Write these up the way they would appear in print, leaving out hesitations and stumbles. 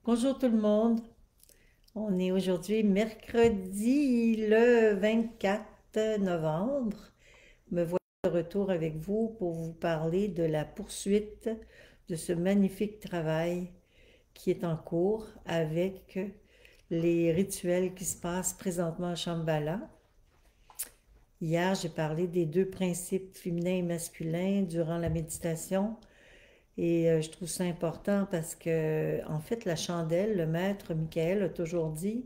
Bonjour tout le monde. On est aujourd'hui mercredi le 24 novembre. Me voilà de retour avec vous pour vous parler de la poursuite de ce magnifique travail qui est en cours avec les rituels qui se passent présentement à Shambhala. Hier, j'ai parlé des deux principes féminins et masculins durant la méditation. Et je trouve ça important parce que, en fait, la chandelle, le maître Michael a toujours dit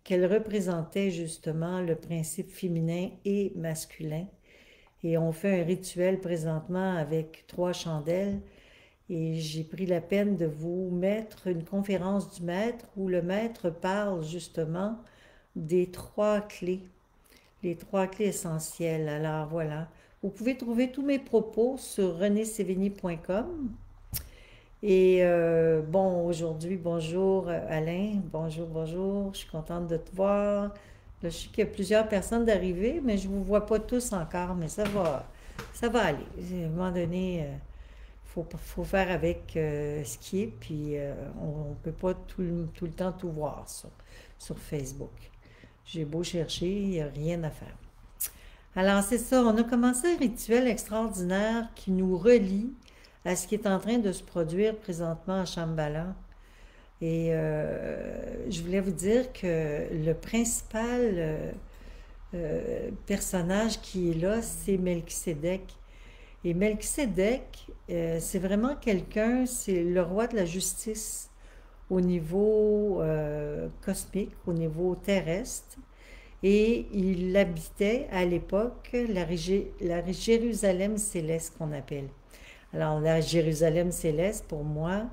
qu'elle représentait justement le principe féminin et masculin. Et on fait un rituel présentement avec 3 chandelles. Et j'ai pris la peine de vous mettre une conférence du maître où le maître parle justement des 3 clés, les 3 clés essentielles. Alors voilà, vous pouvez trouver tous mes propos sur renésévigny.com. Et bon, aujourd'hui, bonjour Alain, bonjour, bonjour, je suis contente de te voir. Là, je sais qu'il y a plusieurs personnes d'arriver, mais je ne vous vois pas tous encore, mais ça va aller. À un moment donné, faut faire avec ce qui est, puis on ne peut pas tout le temps tout voir sur Facebook. J'ai beau chercher, il n'y a rien à faire. Alors, c'est ça, on a commencé un rituel extraordinaire qui nous relie à ce qui est en train de se produire présentement à Shambhala. Et je voulais vous dire que le principal personnage qui est là, c'est Melchisédek. Et Melchisédek, c'est vraiment quelqu'un, c'est le roi de la justice au niveau cosmique, au niveau terrestre. Et il habitait à l'époque la Jérusalem céleste qu'on appelle. Alors la Jérusalem céleste, pour moi,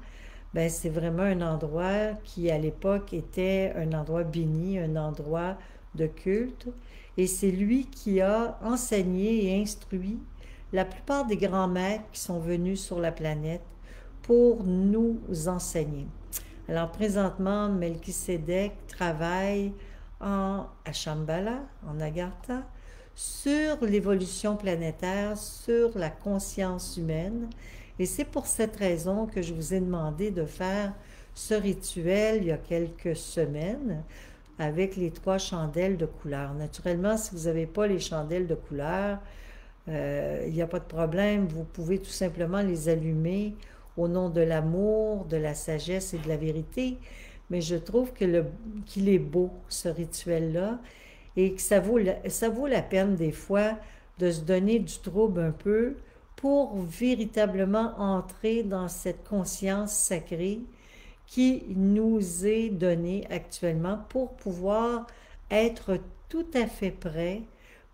ben, c'est vraiment un endroit qui à l'époque était un endroit béni, un endroit de culte. Et c'est lui qui a enseigné et instruit la plupart des grands maîtres qui sont venus sur la planète pour nous enseigner. Alors présentement, Melchisédek travaille à Shambhala, en Agartha, sur l'évolution planétaire, sur la conscience humaine. Et c'est pour cette raison que je vous ai demandé de faire ce rituel il y a quelques semaines avec les 3 chandelles de couleur. Naturellement, si vous n'avez pas les chandelles de couleur, il n'y a pas de problème. Vous pouvez tout simplement les allumer au nom de l'amour, de la sagesse et de la vérité. Mais je trouve qu'il est beau, ce rituel-là, et que ça vaut la peine des fois de se donner du trouble un peu pour véritablement entrer dans cette conscience sacrée qui nous est donnée actuellement pour pouvoir être tout à fait prêt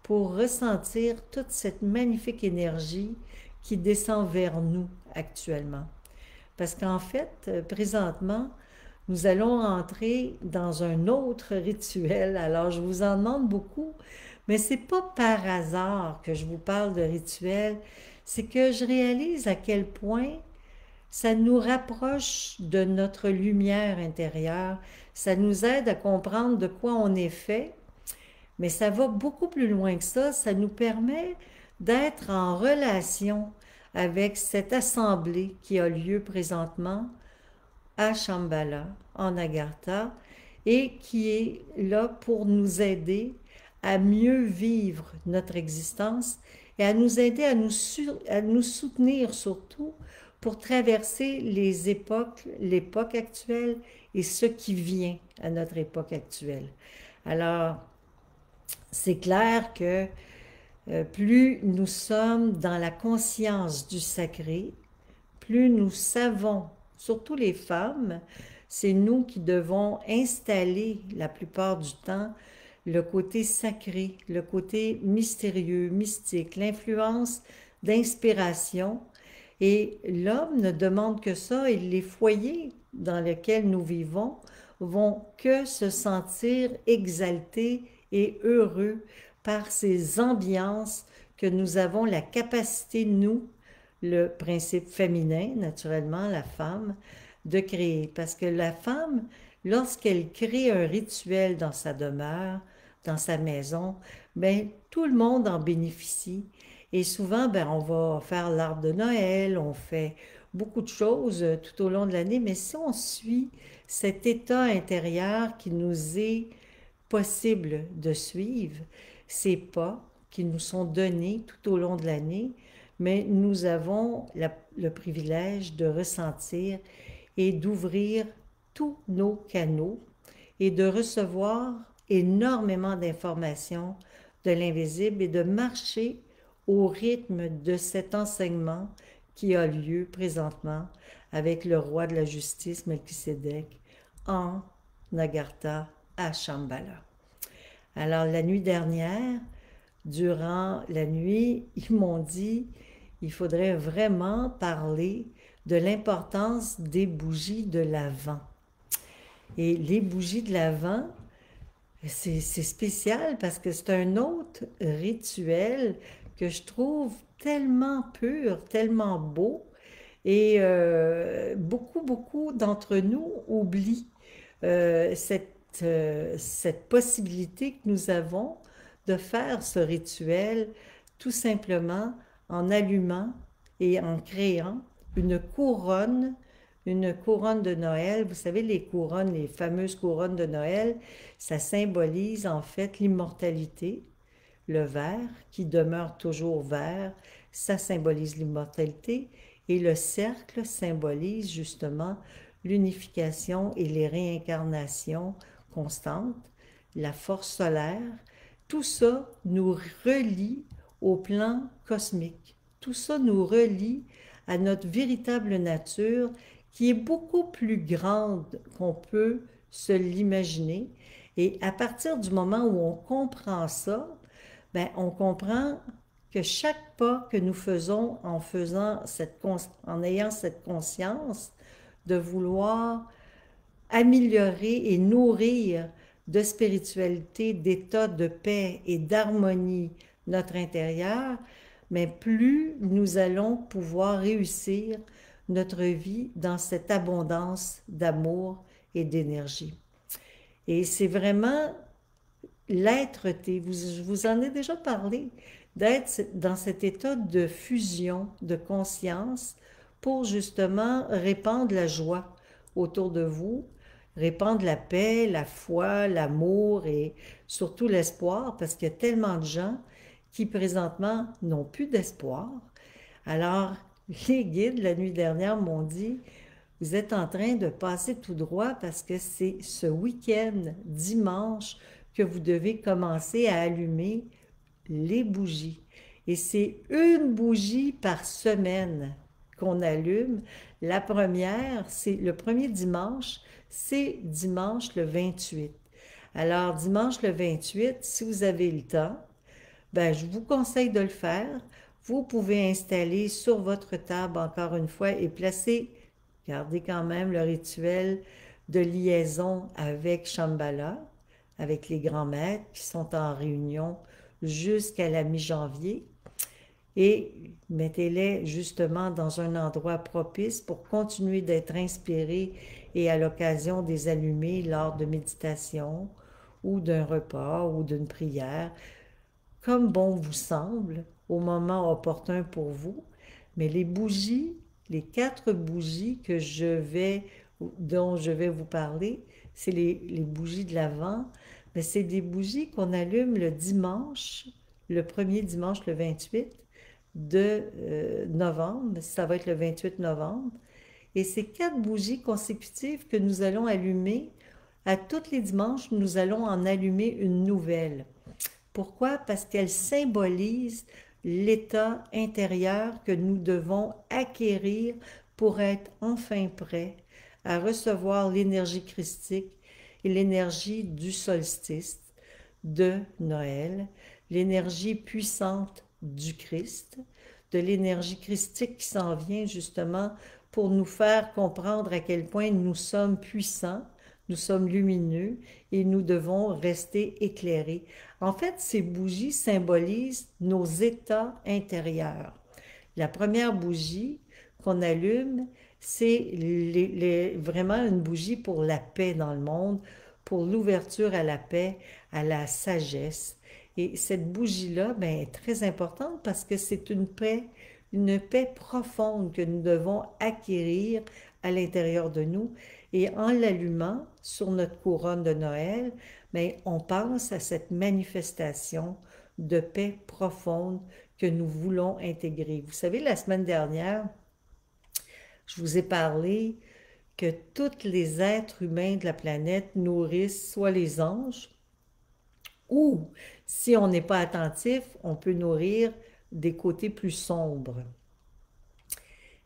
pour ressentir toute cette magnifique énergie qui descend vers nous actuellement. Parce qu'en fait, présentement, nous allons entrer dans un autre rituel. Alors, je vous en demande beaucoup, mais c'est pas par hasard que je vous parle de rituel. C'est que je réalise à quel point ça nous rapproche de notre lumière intérieure. Ça nous aide à comprendre de quoi on est fait, mais ça va beaucoup plus loin que ça. Ça nous permet d'être en relation avec cette assemblée qui a lieu présentement à Shambhala, en Agartha, et qui est là pour nous aider à mieux vivre notre existence et à nous aider à nous soutenir surtout pour traverser les époques, l'époque actuelle et ce qui vient à notre époque actuelle. Alors, c'est clair que plus nous sommes dans la conscience du sacré, plus nous savons, surtout les femmes, c'est nous qui devons installer la plupart du temps le côté sacré, le côté mystérieux, mystique, l'influence d'inspiration. Et l'homme ne demande que ça, et les foyers dans lesquels nous vivons vont que se sentir exaltés et heureux par ces ambiances que nous avons la capacité, nous, le principe féminin, naturellement, la femme, de créer. Parce que la femme, lorsqu'elle crée un rituel dans sa demeure, dans sa maison, ben, tout le monde en bénéficie. Et souvent, ben, on va faire l'arbre de Noël, on fait beaucoup de choses tout au long de l'année, mais si on suit cet état intérieur qui nous est possible de suivre, ces pas qui nous sont donnés tout au long de l'année, mais nous avons le privilège de ressentir et d'ouvrir tous nos canaux et de recevoir énormément d'informations de l'invisible et de marcher au rythme de cet enseignement qui a lieu présentement avec le roi de la justice, Melchisédek, en Nagartha à Shambhala. Alors la nuit dernière, durant la nuit, ils m'ont dit il faudrait vraiment parler de l'importance des bougies de l'Avent. Et les bougies de l'Avent, c'est spécial parce que c'est un autre rituel que je trouve tellement pur, tellement beau. Et beaucoup d'entre nous oublient cette possibilité que nous avons de faire ce rituel tout simplement en allumant et en créant une couronne de Noël. Vous savez, les couronnes, les fameuses couronnes de Noël, ça symbolise en fait l'immortalité. Le vert, qui demeure toujours vert, ça symbolise l'immortalité. Et le cercle symbolise justement l'unification et les réincarnations constantes, la force solaire. Tout ça nous relie au plan cosmique. Tout ça nous relie à notre véritable nature qui est beaucoup plus grande qu'on peut se l'imaginer. Et à partir du moment où on comprend ça, ben, on comprend que chaque pas que nous faisons en ayant cette conscience de vouloir améliorer et nourrir de spiritualité, d'état de paix et d'harmonie notre intérieur, mais plus nous allons pouvoir réussir notre vie dans cette abondance d'amour et d'énergie. Et c'est vraiment l'être-té, je vous en ai déjà parlé, d'être dans cet état de fusion, de conscience, pour justement répandre la joie autour de vous, répandre la paix, la foi, l'amour et surtout l'espoir, parce qu'il y a tellement de gens qui présentement n'ont plus d'espoir. Alors, les guides, la nuit dernière, m'ont dit, vous êtes en train de passer tout droit parce que c'est ce week-end, dimanche, que vous devez commencer à allumer les bougies. Et c'est une bougie par semaine qu'on allume. La première, c'est le premier dimanche, c'est dimanche le 28. Alors, dimanche le 28, si vous avez le temps, ben, je vous conseille de le faire. Vous pouvez installer sur votre table, encore une fois, et placer, gardez quand même le rituel de liaison avec Shambhala, avec les grands maîtres qui sont en réunion jusqu'à la mi-janvier. Et mettez-les justement dans un endroit propice pour continuer d'être inspiré et à l'occasion des allumés lors de méditation ou d'un repas ou d'une prière, comme bon vous semble, au moment opportun pour vous. Mais les bougies, les 4 bougies dont je vais vous parler, c'est les bougies de l'Avent, mais c'est des bougies qu'on allume le dimanche, le premier dimanche, le 28 de novembre, ça va être le 28 novembre, et ces 4 bougies consécutives que nous allons allumer, à tous les dimanches, nous allons en allumer une nouvelle. Pourquoi? Parce qu'elle symbolise l'état intérieur que nous devons acquérir pour être enfin prêts à recevoir l'énergie christique et l'énergie du solstice de Noël, l'énergie puissante du Christ, de l'énergie christique qui s'en vient justement pour nous faire comprendre à quel point nous sommes puissants, nous sommes lumineux et nous devons rester éclairés. En fait, ces bougies symbolisent nos états intérieurs. La première bougie qu'on allume, c'est vraiment une bougie pour la paix dans le monde, pour l'ouverture à la paix, à la sagesse. Et cette bougie-là, ben, est très importante parce que c'est une paix une paix profonde que nous devons acquérir à l'intérieur de nous. Et en l'allumant sur notre couronne de Noël, mais on pense à cette manifestation de paix profonde que nous voulons intégrer. Vous savez, la semaine dernière, je vous ai parlé que tous les êtres humains de la planète nourrissent soit les anges, ou si on n'est pas attentif, on peut nourrir des côtés plus sombres.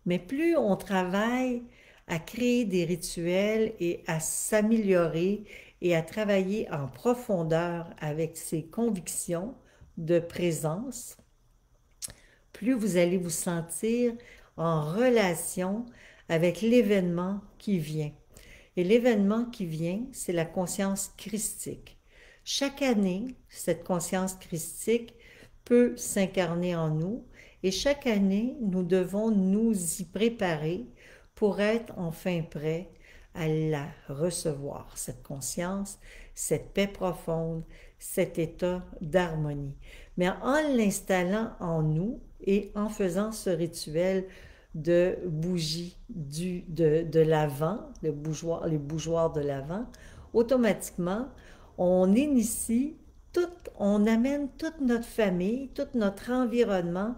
Mais plus on travaille à créer des rituels et à s'améliorer et à travailler en profondeur avec ses convictions de présence, plus vous allez vous sentir en relation avec l'événement qui vient. Et l'événement qui vient, c'est la conscience christique. Chaque année, cette conscience christique peut s'incarner en nous et chaque année, nous devons nous y préparer pour être enfin prêts à la recevoir, cette conscience, cette paix profonde, cet état d'harmonie. Mais en l'installant en nous et en faisant ce rituel de bougies de l'Avent, les bougeoirs de l'Avent, automatiquement, on initie on amène toute notre famille, tout notre environnement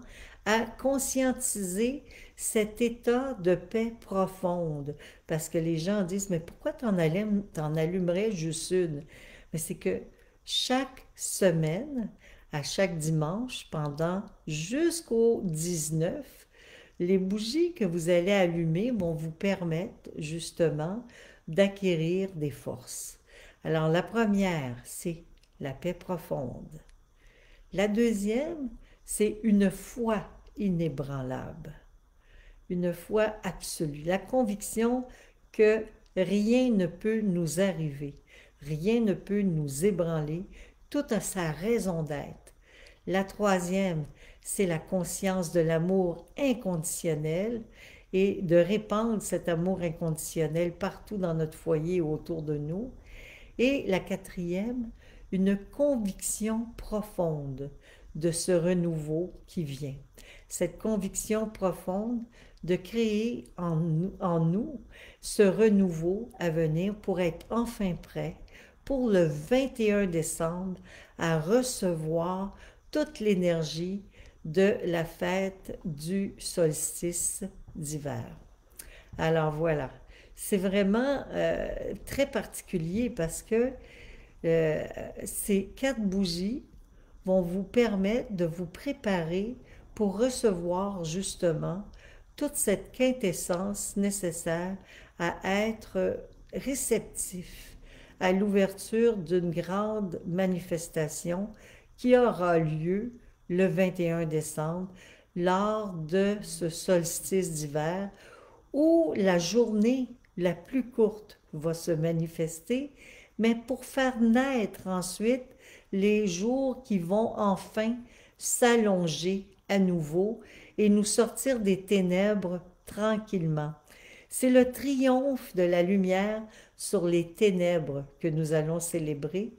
à conscientiser cet état de paix profonde. Parce que les gens disent, mais pourquoi t'en allumerais juste une? Mais c'est que chaque semaine, à chaque dimanche, pendant jusqu'au 19, les bougies que vous allez allumer vont vous permettre justement d'acquérir des forces. Alors la première, c'est la paix profonde. La deuxième, c'est une foi inébranlable, une foi absolue, la conviction que rien ne peut nous arriver, rien ne peut nous ébranler, tout a sa raison d'être. La troisième, c'est la conscience de l'amour inconditionnel et de répandre cet amour inconditionnel partout dans notre foyer autour de nous. Et la quatrième, une conviction profonde de ce renouveau qui vient. Cette conviction profonde de créer en nous ce renouveau à venir pour être enfin prêt pour le 21 décembre à recevoir toute l'énergie de la fête du solstice d'hiver. Alors voilà, c'est vraiment très particulier parce que ces 4 bougies vont vous permettre de vous préparer pour recevoir justement toute cette quintessence nécessaire à être réceptif à l'ouverture d'une grande manifestation qui aura lieu le 21 décembre lors de ce solstice d'hiver où la journée la plus courte va se manifester, mais pour faire naître ensuite les jours qui vont enfin s'allonger à nouveau et nous sortir des ténèbres tranquillement. C'est le triomphe de la lumière sur les ténèbres que nous allons célébrer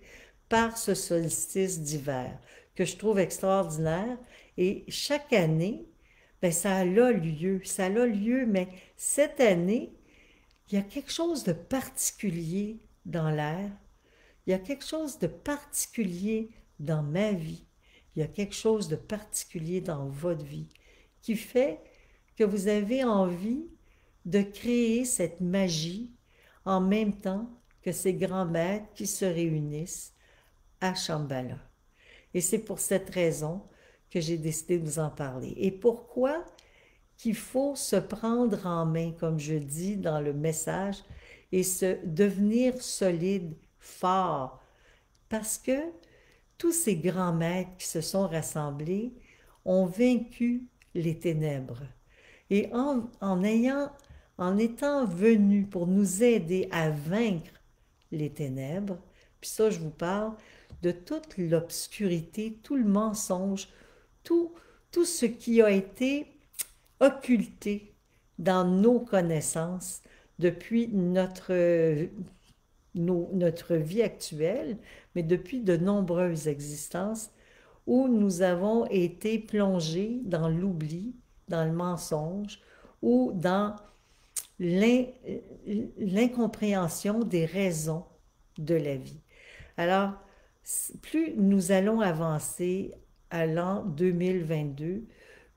par ce solstice d'hiver, que je trouve extraordinaire. Et chaque année, ben, ça a lieu, mais cette année, il y a quelque chose de particulier dans l'air, il y a quelque chose de particulier dans ma vie, il y a quelque chose de particulier dans votre vie, qui fait que vous avez envie de créer cette magie en même temps que ces grands maîtres qui se réunissent à Shambhala. Et c'est pour cette raison que j'ai décidé de vous en parler. Et pourquoi qu'il faut se prendre en main, comme je dis dans le message, et se devenir solide, fort, parce que tous ces grands maîtres qui se sont rassemblés ont vaincu les ténèbres. Et en étant venus pour nous aider à vaincre les ténèbres, puis ça, je vous parle de toute l'obscurité, tout le mensonge, tout ce qui a été occulté dans nos connaissances depuis notre vie actuelle, mais depuis de nombreuses existences où nous avons été plongés dans l'oubli dans le mensonge ou dans l'incompréhension des raisons de la vie. Alors, plus nous allons avancer à l'an 2022,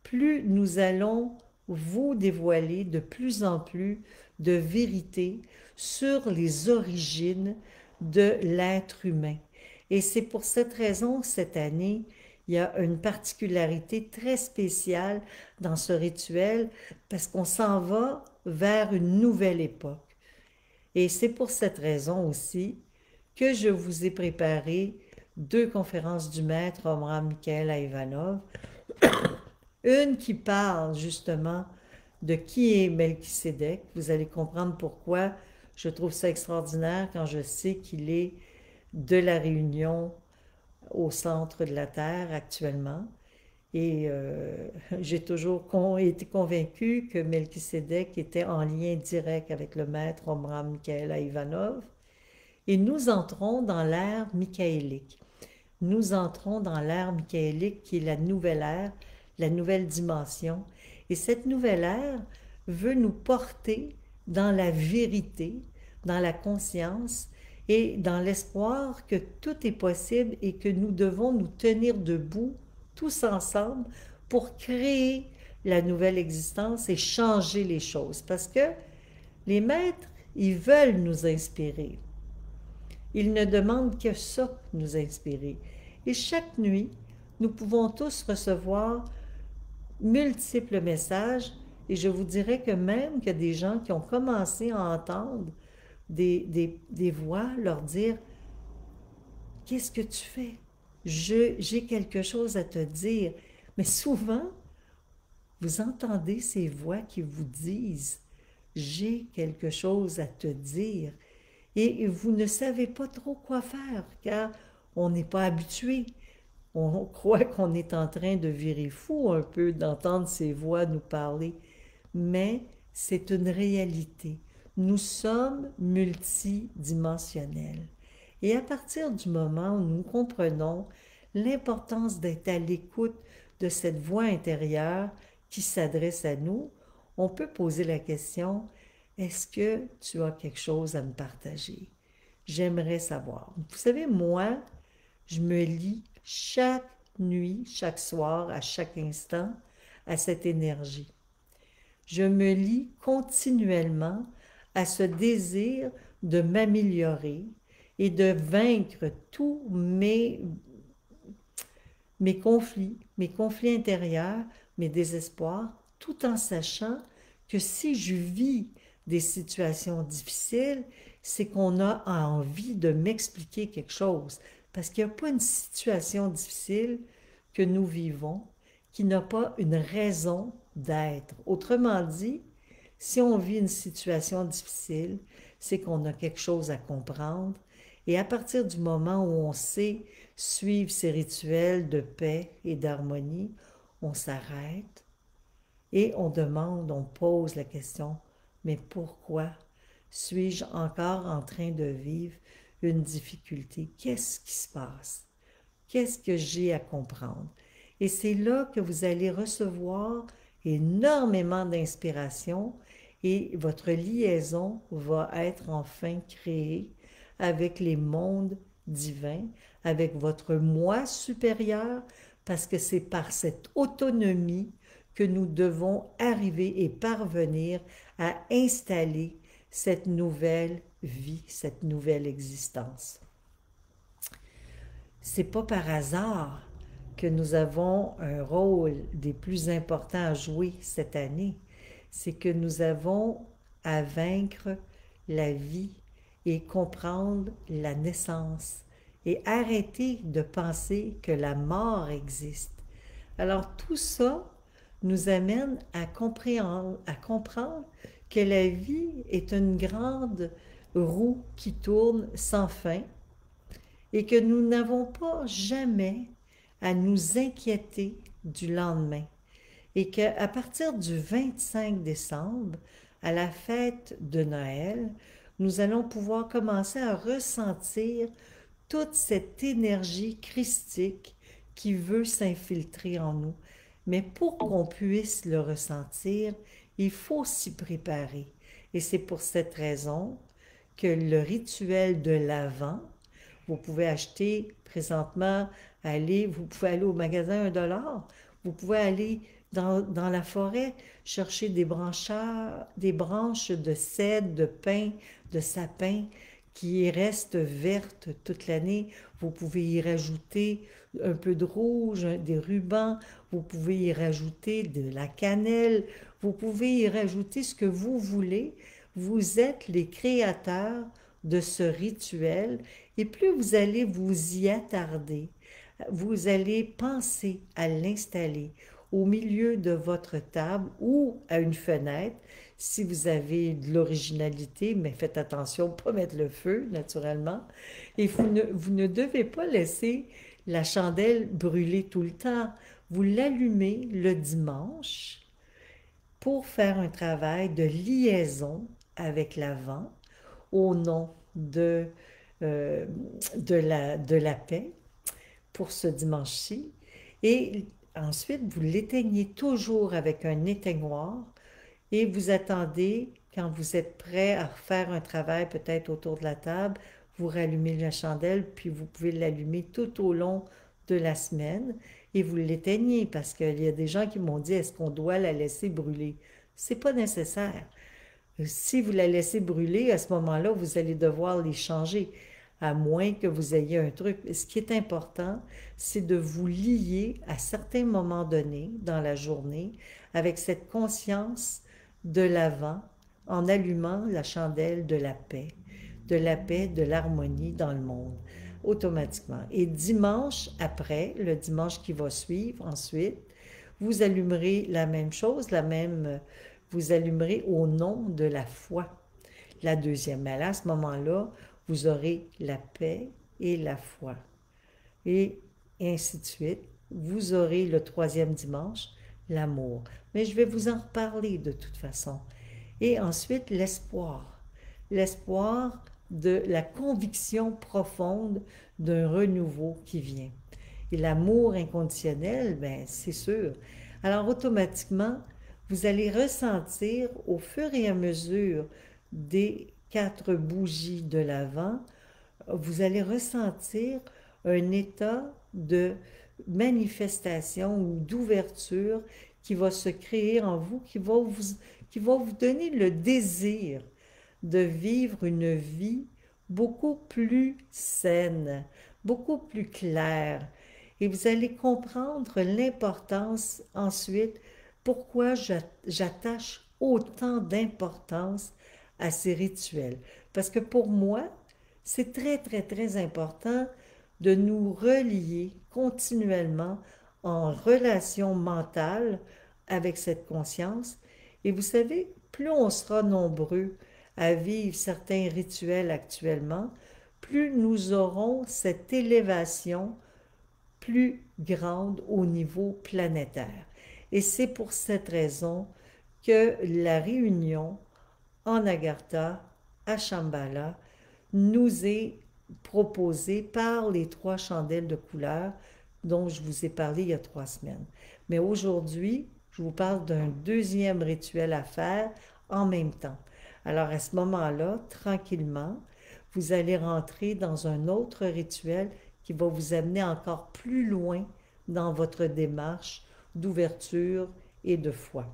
plus nous allons vous dévoiler de plus en plus de vérités sur les origines de l'être humain. Et c'est pour cette raison, cette année, il y a une particularité très spéciale dans ce rituel parce qu'on s'en va vers une nouvelle époque. Et c'est pour cette raison aussi que je vous ai préparé deux conférences du maître Omram Mikhaël Ivanov. Une qui parle justement de qui est Melchisédek. Vous allez comprendre pourquoi je trouve ça extraordinaire quand je sais qu'il est de la Réunion au centre de la Terre actuellement. Et j'ai toujours été convaincu que Melchisédek était en lien direct avec le maître Omram Mikhaël Ivanov. Et nous entrons dans l'ère michaélique. Nous entrons dans l'ère michaélique qui est la nouvelle ère, la nouvelle dimension. Et cette nouvelle ère veut nous porter dans la vérité, dans la conscience et dans l'espoir que tout est possible et que nous devons nous tenir debout tous ensemble pour créer la nouvelle existence et changer les choses. Parce que les maîtres, ils veulent nous inspirer. Ils ne demandent que ça, nous inspirer. Et chaque nuit, nous pouvons tous recevoir multiples messages et je vous dirais que même qu'il y a des gens qui ont commencé à entendre des voix leur dire « Qu'est-ce que tu fais? J'ai quelque chose à te dire. » Mais souvent, vous entendez ces voix qui vous disent « J'ai quelque chose à te dire. » Et vous ne savez pas trop quoi faire car on n'est pas habitué. On croit qu'on est en train de virer fou un peu d'entendre ces voix nous parler. Mais c'est une réalité. Nous sommes multidimensionnels. Et à partir du moment où nous comprenons l'importance d'être à l'écoute de cette voix intérieure qui s'adresse à nous, on peut poser la question, est-ce que tu as quelque chose à me partager? J'aimerais savoir. Vous savez, moi, je me lie chaque nuit, chaque soir, à chaque instant, à cette énergie. Je me lie continuellement à ce désir de m'améliorer et de vaincre tous mes conflits intérieurs, mes désespoirs, tout en sachant que si je vis des situations difficiles, c'est qu'on a envie de m'expliquer quelque chose. Parce qu'il n'y a pas une situation difficile que nous vivons qui n'a pas une raison d'être. Autrement dit, si on vit une situation difficile, c'est qu'on a quelque chose à comprendre. Et à partir du moment où on sait suivre ces rituels de paix et d'harmonie, on s'arrête et on demande, on pose la question, mais pourquoi suis-je encore en train de vivre une difficulté? Qu'est-ce qui se passe? Qu'est-ce que j'ai à comprendre? Et c'est là que vous allez recevoir énormément d'inspiration et votre liaison va être enfin créée avec les mondes divins, avec votre moi supérieur, parce que c'est par cette autonomie que nous devons arriver et parvenir à installer cette nouvelle vie, cette nouvelle existence. C'est pas par hasard que nous avons un rôle des plus importants à jouer cette année. C'est que nous avons à vaincre la vie et comprendre la naissance et arrêter de penser que la mort existe. Alors tout ça nous amène à comprendre que la vie est une grande roue qui tourne sans fin et que nous n'avons pas jamais à nous inquiéter du lendemain et qu'à partir du 25 décembre, à la fête de Noël, nous allons pouvoir commencer à ressentir toute cette énergie christique qui veut s'infiltrer en nous. Mais pour qu'on puisse le ressentir, il faut s'y préparer. Et c'est pour cette raison que le rituel de l'Avent, vous pouvez acheter présentement, vous pouvez aller au magasin 1 $, vous pouvez aller dans la forêt chercher des branches de cèdre, de pin, de sapin qui restent vertes toute l'année. Vous pouvez y rajouter un peu de rouge, des rubans, vous pouvez y rajouter de la cannelle, vous pouvez y rajouter ce que vous voulez. Vous êtes les créateurs de ce rituel et plus vous allez vous y attarder, vous allez penser à l'installer au milieu de votre table ou à une fenêtre si vous avez de l'originalité, mais faites attention, pas mettre le feu naturellement. Et vous ne devez pas laisser la chandelle brûler tout le temps. Vous l'allumez le dimanche pour faire un travail de liaison avec l'Avent au nom euh, de la paix pour ce dimanche-ci. Et ensuite, vous l'éteignez toujours avec un éteignoir et vous attendez, quand vous êtes prêt à faire un travail peut-être autour de la table, vous rallumez la chandelle, puis vous pouvez l'allumer tout au long de la semaine et vous l'éteignez parce qu'il y a des gens qui m'ont dit, est-ce qu'on doit la laisser brûler? C'est pas nécessaire. Si vous la laissez brûler, à ce moment-là, vous allez devoir les changer, à moins que vous ayez un truc. Ce qui est important, c'est de vous lier à certains moments donnés dans la journée avec cette conscience de l'avant en allumant la chandelle de la paix, de l'harmonie dans le monde, automatiquement. Et dimanche après, le dimanche qui va suivre ensuite, vous allumerez la même chose, vous allumerez au nom de la foi. La deuxième, mais à ce moment-là, vous aurez la paix et la foi. Et ainsi de suite. Vous aurez le troisième dimanche, l'amour. Mais je vais vous en reparler de toute façon. Et ensuite, l'espoir. L'espoir de la conviction profonde d'un renouveau qui vient. Et l'amour inconditionnel, ben, c'est sûr. Alors, automatiquement, vous allez ressentir au fur et à mesure des 4 bougies de l'Avent, vous allez ressentir un état de manifestation ou d'ouverture qui va se créer en vous, qui va vous donner le désir de vivre une vie beaucoup plus saine, beaucoup plus claire. Et vous allez comprendre l'importance ensuite, pourquoi j'attache autant d'importance à ces rituels. Parce que pour moi, c'est très, très, très important de nous relier continuellement en relation mentale avec cette conscience. Et vous savez, plus on sera nombreux à vivre certains rituels actuellement, plus nous aurons cette élévation plus grande au niveau planétaire. Et c'est pour cette raison que la réunion en Agartha, à Shambhala, nous est proposée par les 3 chandelles de couleur dont je vous ai parlé il y a 3 semaines. Mais aujourd'hui, je vous parle d'un deuxième rituel à faire en même temps. Alors à ce moment-là, tranquillement, vous allez rentrer dans un autre rituel qui va vous amener encore plus loin dans votre démarche d'ouverture et de foi.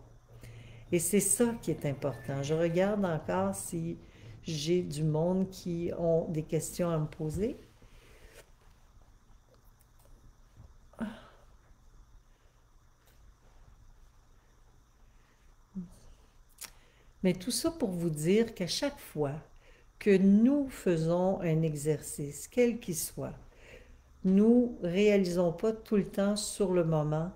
Et c'est ça qui est important. Je regarde encore si j'ai du monde qui ont des questions à me poser. Mais tout ça pour vous dire qu'à chaque fois que nous faisons un exercice, quel qu'il soit, nous ne réalisons pas tout le temps sur le moment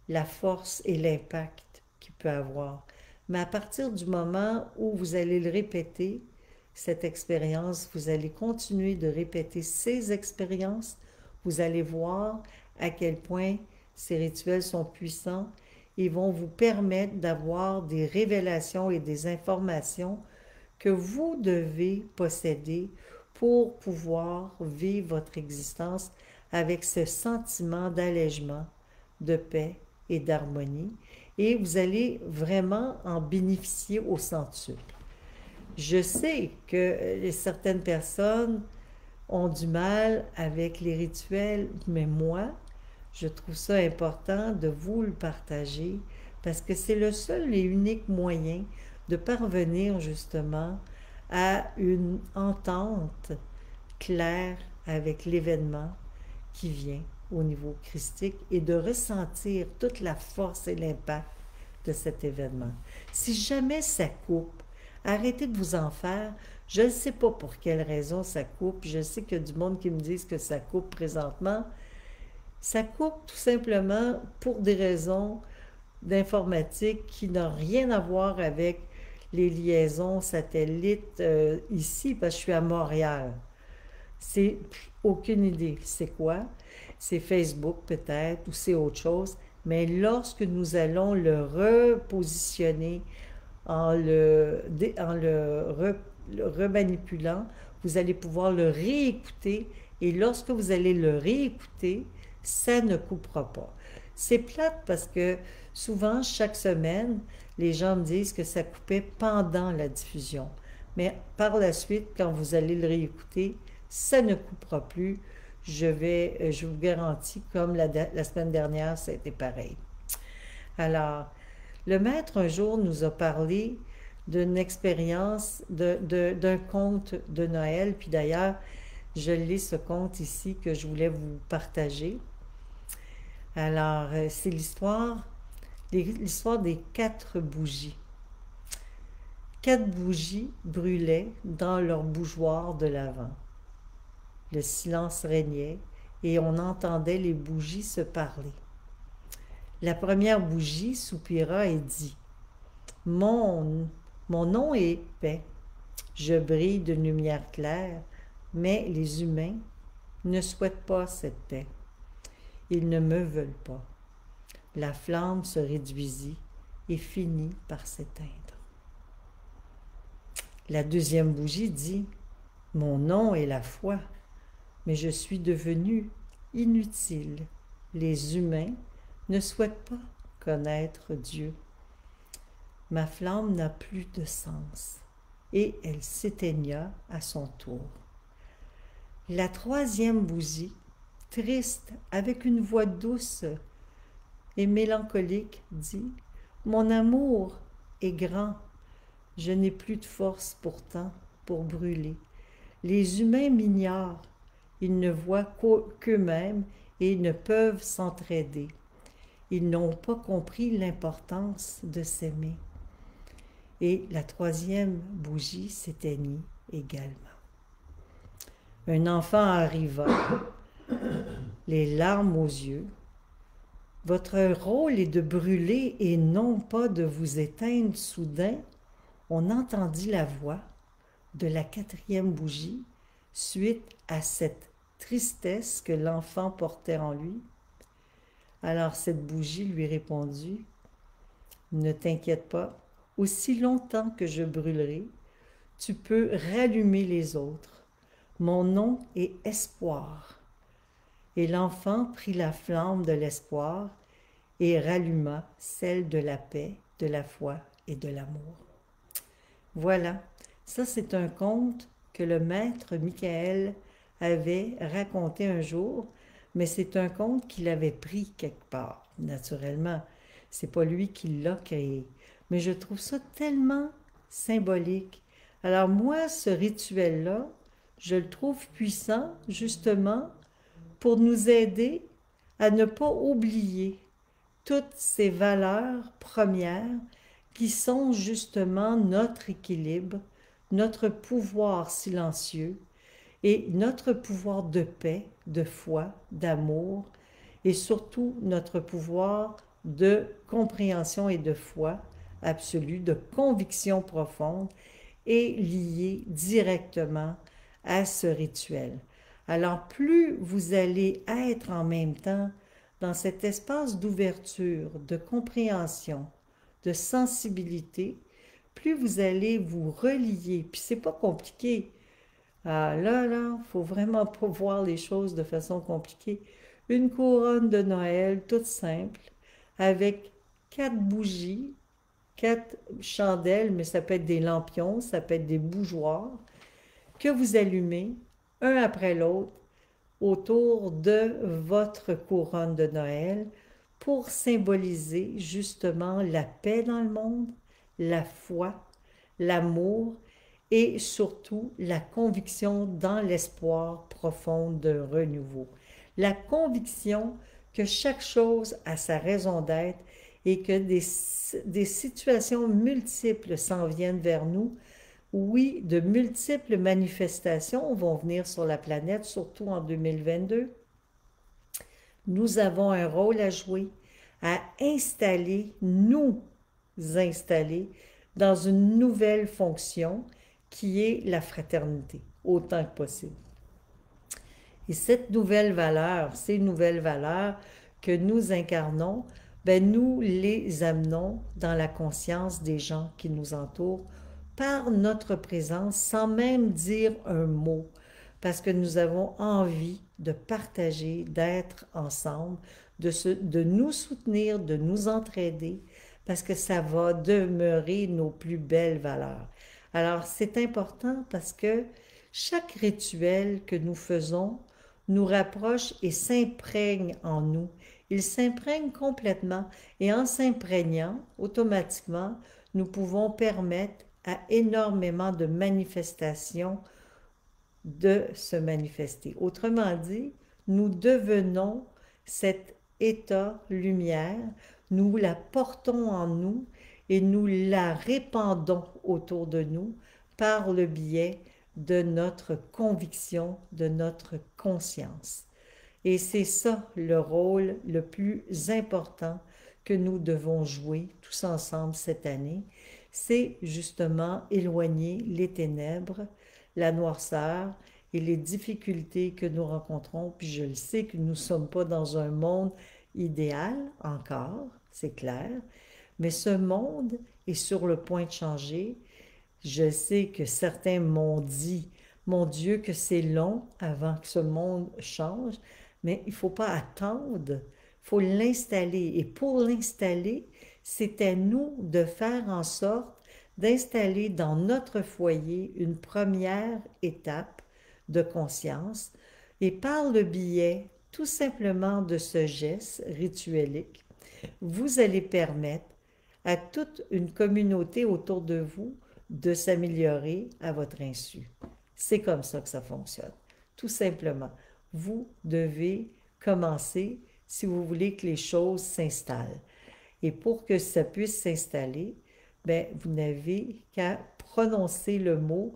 la force et l'impact qu'il peut avoir. Mais à partir du moment où vous allez le répéter, cette expérience, vous allez continuer de répéter ces expériences, vous allez voir à quel point ces rituels sont puissants et vont vous permettre d'avoir des révélations et des informations que vous devez posséder pour pouvoir vivre votre existence avec ce sentiment d'allègement, de paix et d'harmonie, et vous allez vraiment en bénéficier au centuple. Je sais que certaines personnes ont du mal avec les rituels, mais moi, je trouve ça important de vous le partager parce que c'est le seul et unique moyen de parvenir justement à une entente claire avec l'événement qui vient au niveau christique et de ressentir toute la force et l'impact de cet événement. Si jamais ça coupe, arrêtez de vous en faire. Je ne sais pas pour quelle raison ça coupe. Je sais qu'il y a du monde qui me disent que ça coupe présentement. Ça coupe tout simplement pour des raisons d'informatique qui n'ont rien à voir avec les liaisons satellites ici, parce que je suis à Montréal. C'est aucune idée. C'est quoi? C'est Facebook peut-être, ou c'est autre chose. Mais lorsque nous allons le repositionner le remanipulant, vous allez pouvoir le réécouter. Et lorsque vous allez le réécouter, ça ne coupera pas. C'est plate parce que souvent, chaque semaine, les gens me disent que ça coupait pendant la diffusion. Mais par la suite, quand vous allez le réécouter, ça ne coupera plus. Je vous garantis, comme la semaine dernière, ça a été pareil. Alors, le maître un jour nous a parlé d'une expérience, d'un conte de Noël, puis d'ailleurs, je lis ce conte ici que je voulais vous partager. Alors, c'est l'histoire des 4 bougies. 4 bougies brûlaient dans leur bougeoir de l'avant. Le silence régnait et on entendait les bougies se parler. La première bougie soupira et dit « Mon nom est paix. Je brille de lumière claire, mais les humains ne souhaitent pas cette paix. Ils ne me veulent pas. » La flamme se réduisit et finit par s'éteindre. La deuxième bougie dit « Mon nom est la foi, mais je suis devenu inutile. Les humains ne souhaitent pas connaître Dieu. Ma flamme n'a plus de sens. » Et elle s'éteigna à son tour. La troisième bougie, triste, avec une voix douce et mélancolique, dit « Mon amour est grand. Je n'ai plus de force pourtant pour brûler. Les humains m'ignorent. Ils ne voient qu'eux-mêmes et ne peuvent s'entraider. Ils n'ont pas compris l'importance de s'aimer. » Et la troisième bougie s'éteignit également. Un enfant arriva, les larmes aux yeux. « Votre rôle est de brûler et non pas de vous éteindre. » Soudain, on entendit la voix de la quatrième bougie suite à cette tristesse que l'enfant portait en lui. Alors cette bougie lui répondit « Ne t'inquiète pas, aussi longtemps que je brûlerai, tu peux rallumer les autres. Mon nom est Espoir. » Et l'enfant prit la flamme de l'espoir et ralluma celle de la paix, de la foi et de l'amour. Voilà, ça c'est un conte que le maître Michael avait raconté un jour, mais c'est un conte qu'il avait pris quelque part, naturellement. C'est pas lui qui l'a créé. Mais je trouve ça tellement symbolique. Alors moi, ce rituel-là, je le trouve puissant, justement, pour nous aider à ne pas oublier toutes ces valeurs premières qui sont justement notre équilibre, notre pouvoir silencieux et notre pouvoir de paix, de foi, d'amour et surtout notre pouvoir de compréhension et de foi absolue, de conviction profonde est lié directement à ce rituel. Alors plus vous allez être en même temps dans cet espace d'ouverture, de compréhension, de sensibilité, plus vous allez vous relier. Puis c'est pas compliqué. Ah là, faut vraiment pas voir les choses de façon compliquée. Une couronne de Noël toute simple, avec 4 bougies, 4 chandelles, mais ça peut être des lampions, ça peut être des bougeoirs, que vous allumez un après l'autre autour de votre couronne de Noël pour symboliser justement la paix dans le monde, la foi, l'amour et surtout la conviction dans l'espoir profond de renouveau. La conviction que chaque chose a sa raison d'être et que des situations multiples s'en viennent vers nous. Oui, de multiples manifestations vont venir sur la planète, surtout en 2022. Nous avons un rôle à jouer, à installer, nous installer dans une nouvelle fonction qui est la fraternité, autant que possible. Et cette nouvelle valeur, ces nouvelles valeurs que nous incarnons, ben nous les amenons dans la conscience des gens qui nous entourent par notre présence sans même dire un mot, parce que nous avons envie de partager, d'être ensemble, de nous soutenir, de nous entraider, parce que ça va demeurer nos plus belles valeurs. Alors c'est important parce que chaque rituel que nous faisons nous rapproche et s'imprègne en nous. Il s'imprègne complètement et en s'imprégnant, automatiquement, nous pouvons permettre à énormément de manifestations de se manifester. Autrement dit, nous devenons cet état lumière, nous la portons en nous et nous la répandons autour de nous par le biais de notre conviction, de notre conscience. Et c'est ça le rôle le plus important que nous devons jouer tous ensemble cette année, c'est justement éloigner les ténèbres, la noirceur et les difficultés que nous rencontrons. Puis je le sais que nous ne sommes pas dans un monde idéal encore, c'est clair, mais ce monde est sur le point de changer. Je sais que certains m'ont dit, mon Dieu, que c'est long avant que ce monde change, mais il ne faut pas attendre, il faut l'installer. Et pour l'installer, c'est à nous de faire en sorte d'installer dans notre foyer une première étape de conscience et par le biais tout simplement de ce geste rituelique, vous allez permettre à toute une communauté autour de vous de s'améliorer à votre insu. C'est comme ça que ça fonctionne. Tout simplement, vous devez commencer si vous voulez que les choses s'installent. Et pour que ça puisse s'installer, ben, vous n'avez qu'à prononcer le mot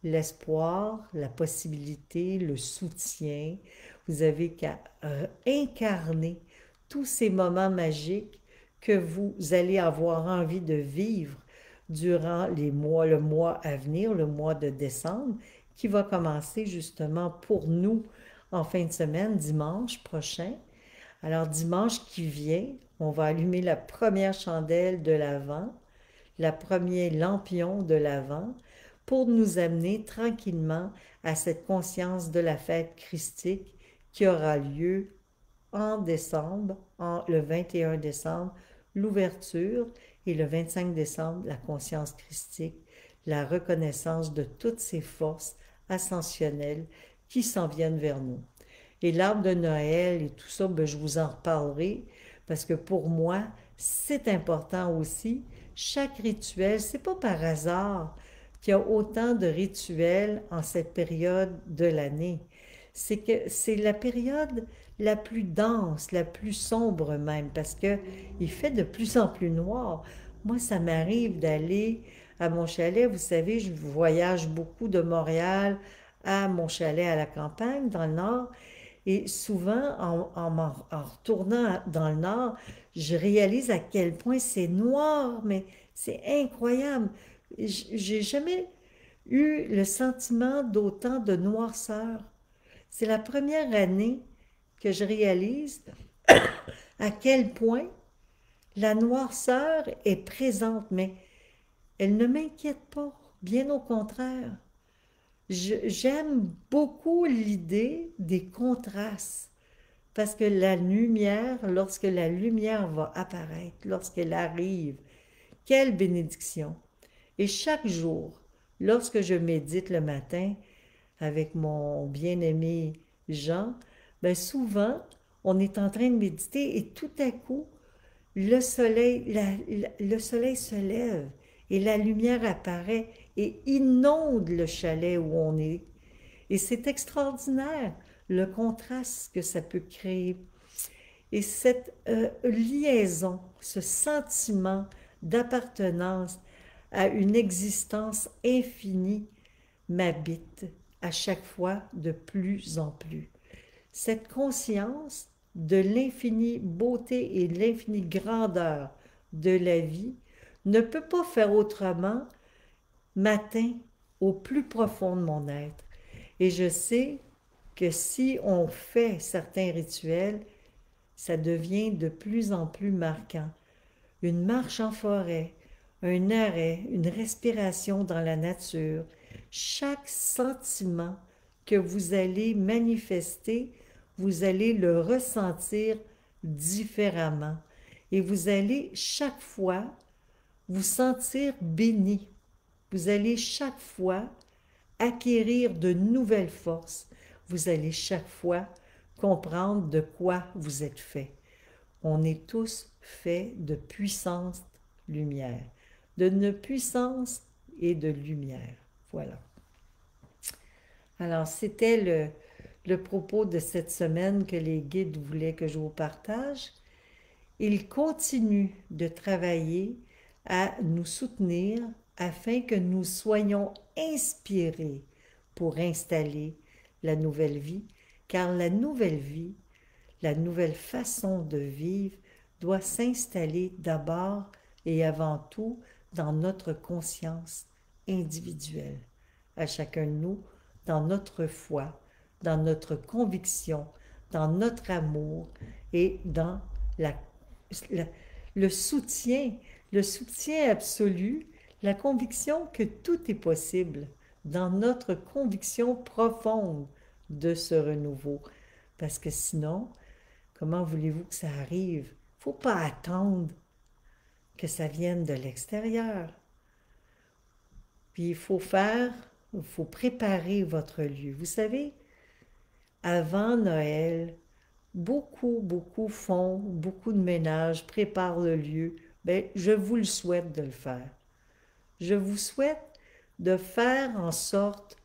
l'espoir, la possibilité, le soutien. Vous avez qu'à incarner tous ces moments magiques que vous allez avoir envie de vivre durant le mois à venir, le mois de décembre, qui va commencer justement pour nous en fin de semaine, dimanche prochain. Alors dimanche qui vient, on va allumer la première chandelle de l'Avent, la première lampion de l'Avent, pour nous amener tranquillement à cette conscience de la fête christique qui aura lieu en décembre, le 21 décembre, l'ouverture, et le 25 décembre, la conscience christique, la reconnaissance de toutes ces forces ascensionnelles qui s'en viennent vers nous. Et l'arbre de Noël et tout ça, ben, je vous en reparlerai parce que pour moi, c'est important aussi. Chaque rituel, c'est pas par hasard qu'il y a autant de rituels en cette période de l'année. C'est que c'est la période la plus dense, la plus sombre même, parce que il fait de plus en plus noir. Moi, ça m'arrive d'aller à mon chalet. Vous savez, je voyage beaucoup de Montréal à mon chalet à la campagne, dans le nord. Et souvent, en retournant dans le nord, je réalise à quel point c'est noir, mais c'est incroyable. J'ai jamais eu le sentiment d'autant de noirceur. C'est la première année que je réalise à quel point la noirceur est présente, mais elle ne m'inquiète pas, bien au contraire. J'aime beaucoup l'idée des contrastes. Parce que la lumière, lorsque la lumière va apparaître, lorsqu'elle arrive, quelle bénédiction! Et chaque jour, lorsque je médite le matin avec mon bien-aimé Jean, ben souvent, on est en train de méditer et tout à coup, le soleil se lève et la lumière apparaît et inonde le chalet où on est. Et c'est extraordinaire le contraste que ça peut créer. Et cette liaison, ce sentiment d'appartenance à une existence infinie m'habite à chaque fois de plus en plus. Cette conscience de l'infinie beauté et l'infinie grandeur de la vie ne peut pas faire autrement m'atteint au plus profond de mon être. Et je sais que si on fait certains rituels, ça devient de plus en plus marquant. Une marche en forêt, un arrêt, une respiration dans la nature, chaque sentiment que vous allez manifester, vous allez le ressentir différemment. Et vous allez chaque fois vous sentir béni. Vous allez chaque fois acquérir de nouvelles forces. Vous allez chaque fois comprendre de quoi vous êtes fait. On est tous faits de puissance lumière, de puissance et de lumière. Voilà. Alors, c'était le propos de cette semaine que les guides voulaient que je vous partage. Ils continuent de travailler à nous soutenir afin que nous soyons inspirés pour installer la nouvelle vie, car la nouvelle vie, la nouvelle façon de vivre doit s'installer d'abord et avant tout dans notre conscience individuelle, à chacun de nous, dans notre foi, dans notre conviction, dans notre amour et dans le soutien absolu, la conviction que tout est possible, dans notre conviction profonde de ce renouveau. Parce que sinon, comment voulez-vous que ça arrive? Il ne faut pas attendre que ça vienne de l'extérieur. Puis il faut préparer votre lieu. Vous savez, avant Noël, beaucoup font beaucoup de ménage, préparent le lieu. Bien, je vous le souhaite de le faire. Je vous souhaite de faire en sorte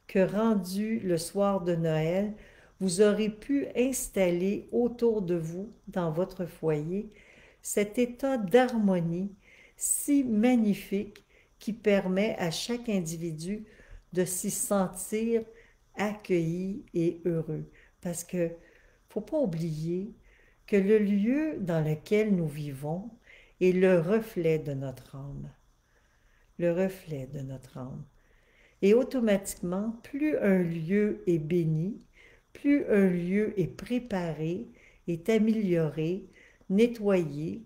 que rendu le soir de Noël, vous aurez pu installer autour de vous, dans votre foyer, cet état d'harmonie si magnifique qui permet à chaque individu de s'y sentir accueilli et heureux. Parce que ne faut pas oublier que le lieu dans lequel nous vivons est le reflet de notre âme. Le reflet de notre âme. Et automatiquement, plus un lieu est béni, plus un lieu est préparé, est amélioré, nettoyé,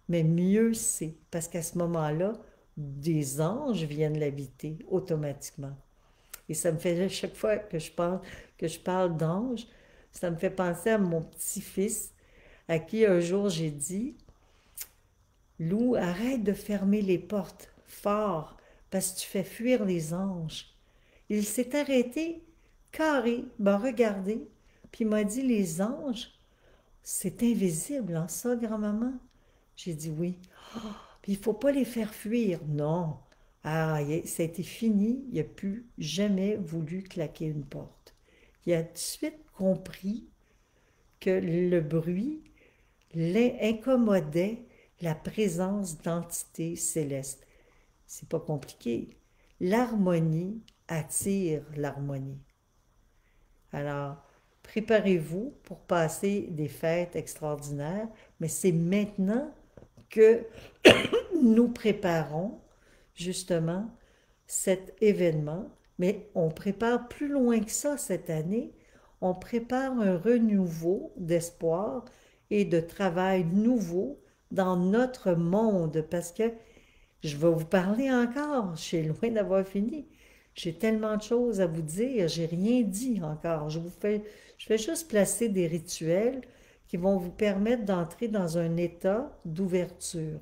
mais mieux c'est. Parce qu'à ce moment-là, des anges viennent l'habiter automatiquement. Et ça me fait, chaque fois que je parle d'anges, ça me fait penser à mon petit-fils, à qui un jour j'ai dit, Lou, arrête de fermer les portes fort, parce que tu fais fuir les anges. Il s'est arrêté, carré, m'a regardé, puis il m'a dit, les anges, c'est invisible, en ça, grand-maman? J'ai dit oui. Oh, puis il ne faut pas les faire fuir. Non. Ah, ça a été fini, il n'a plus jamais voulu claquer une porte. Il a tout de suite compris que le bruit incommodait la présence d'entités célestes. C'est pas compliqué. L'harmonie attire l'harmonie. Alors, préparez-vous pour passer des fêtes extraordinaires, mais c'est maintenant que nous préparons justement cet événement, mais on prépare plus loin que ça cette année. On prépare un renouveau d'espoir et de travail nouveau dans notre monde, parce que je vais vous parler encore, je suis loin d'avoir fini. J'ai tellement de choses à vous dire, j'ai rien dit encore. Je vais juste placer des rituels qui vont vous permettre d'entrer dans un état d'ouverture.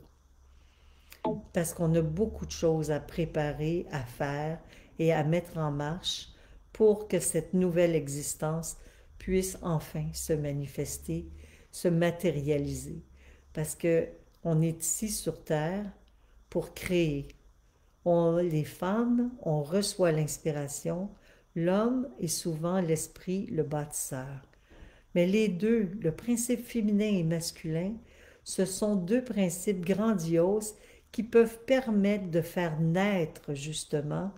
Parce qu'on a beaucoup de choses à préparer, à faire et à mettre en marche pour que cette nouvelle existence puisse enfin se manifester, se matérialiser. Parce que on est ici sur Terre pour créer. Les femmes, on reçoit l'inspiration. L'homme est souvent l'esprit, le bâtisseur. Mais les deux, le principe féminin et masculin, ce sont deux principes grandioses qui peuvent permettre de faire naître justement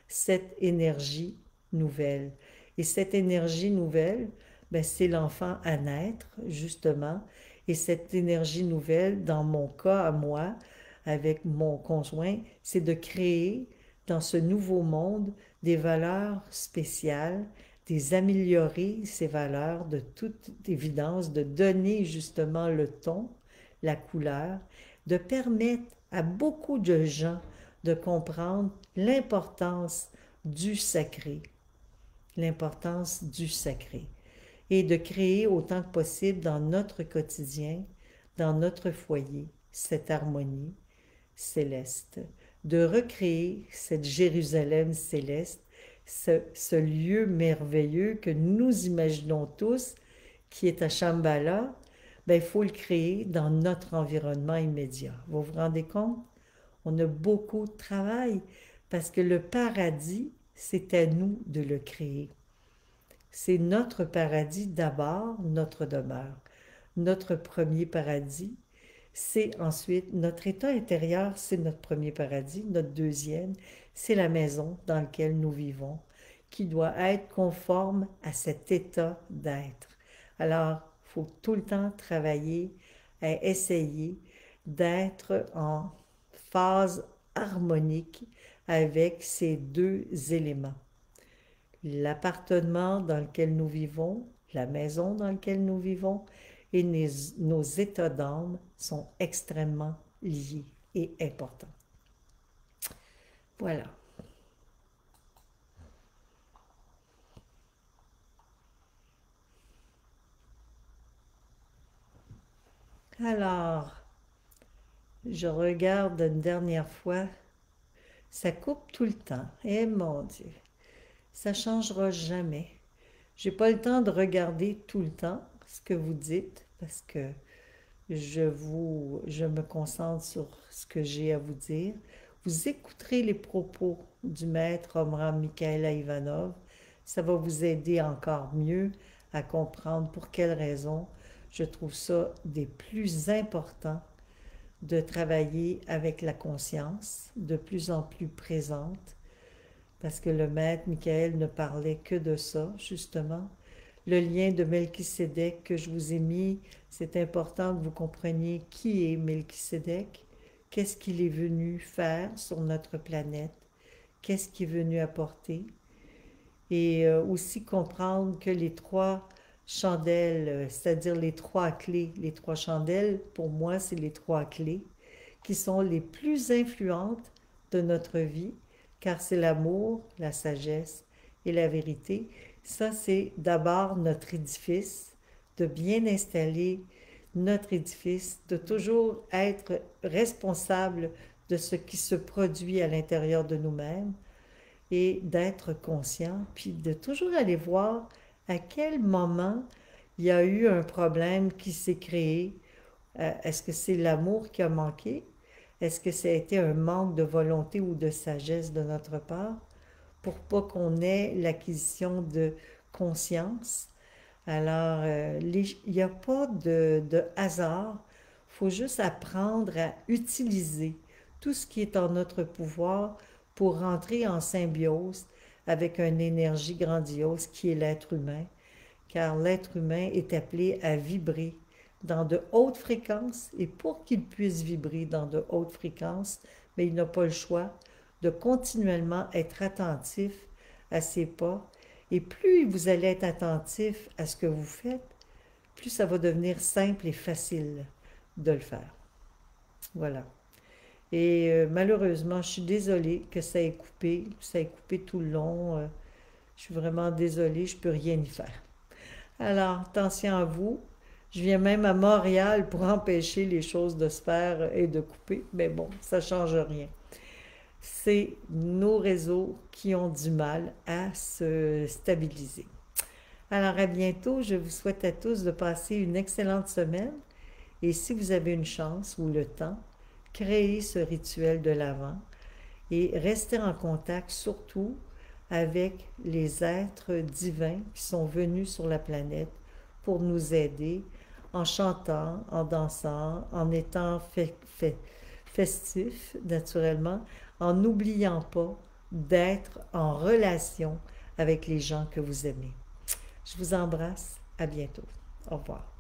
cette énergie nouvelle. Et cette énergie nouvelle, ben, c'est l'enfant à naître, justement. Et cette énergie nouvelle, dans mon cas à moi, avec mon conjoint, c'est de créer dans ce nouveau monde des valeurs spéciales, des améliorer ces valeurs de toute évidence, de donner justement le ton, la couleur, de permettre à beaucoup de gens de comprendre l'importance du sacré, et de créer autant que possible dans notre quotidien, dans notre foyer, cette harmonie céleste, de recréer cette Jérusalem céleste, ce lieu merveilleux que nous imaginons tous, qui est à Shambhala, ben, il faut le créer dans notre environnement immédiat. Vous vous rendez compte? On a beaucoup de travail parce que le paradis, c'est à nous de le créer. C'est notre paradis d'abord, notre demeure. Notre premier paradis, c'est ensuite notre état intérieur, c'est notre premier paradis. Notre deuxième, c'est la maison dans laquelle nous vivons, qui doit être conforme à cet état d'être. Alors, il faut tout le temps travailler à essayer d'être en phase harmonique avec ces deux éléments. L'appartement dans lequel nous vivons, la maison dans laquelle nous vivons et nos états d'âme sont extrêmement liés et importants. Voilà. Alors, je regarde une dernière fois. Ça coupe tout le temps. Eh mon Dieu, ça ne changera jamais. J'ai pas le temps de regarder tout le temps ce que vous dites parce que je me concentre sur ce que j'ai à vous dire. Vous écouterez les propos du maître Omram Mikhaëla Ivanov. Ça va vous aider encore mieux à comprendre pour quelles raisons je trouve ça des plus importants de travailler avec la conscience de plus en plus présente, parce que le maître Michael ne parlait que de ça, justement. Le lien de Melchisédek que je vous ai mis, c'est important que vous compreniez qui est Melchisédek, qu'est-ce qu'il est venu faire sur notre planète, qu'est-ce qu'il est venu apporter, et aussi comprendre que les trois chandelles, c'est-à-dire les trois clés, les trois chandelles, pour moi, c'est les trois clés qui sont les plus influentes de notre vie, car c'est l'amour, la sagesse et la vérité. Ça, c'est d'abord notre édifice, de bien installer notre édifice, de toujours être responsable de ce qui se produit à l'intérieur de nous-mêmes et d'être conscient, puis de toujours aller voir à quel moment il y a eu un problème qui s'est créé. Est-ce que c'est l'amour qui a manqué? Est-ce que ça a été un manque de volonté ou de sagesse de notre part pour pas qu'on ait l'acquisition de conscience? Alors, il n'y a pas de hasard. Il faut juste apprendre à utiliser tout ce qui est en notre pouvoir pour rentrer en symbiose avec une énergie grandiose qui est l'être humain, car l'être humain est appelé à vibrer dans de hautes fréquences, et pour qu'il puisse vibrer dans de hautes fréquences, mais il n'a pas le choix de continuellement être attentif à ses pas, et plus vous allez être attentif à ce que vous faites, plus ça va devenir simple et facile de le faire. Voilà. Et malheureusement, je suis désolée que ça ait coupé tout le long. Je suis vraiment désolée, je ne peux rien y faire. Alors, attention à vous. Je viens même à Montréal pour empêcher les choses de se faire et de couper. Mais bon, ça ne change rien. C'est nos réseaux qui ont du mal à se stabiliser. Alors, à bientôt. Je vous souhaite à tous de passer une excellente semaine. Et si vous avez une chance ou le temps, créez ce rituel de l'Avent et restez en contact surtout avec les êtres divins qui sont venus sur la planète pour nous aider en chantant, en dansant, en étant festif naturellement, en n'oubliant pas d'être en relation avec les gens que vous aimez. Je vous embrasse, à bientôt. Au revoir.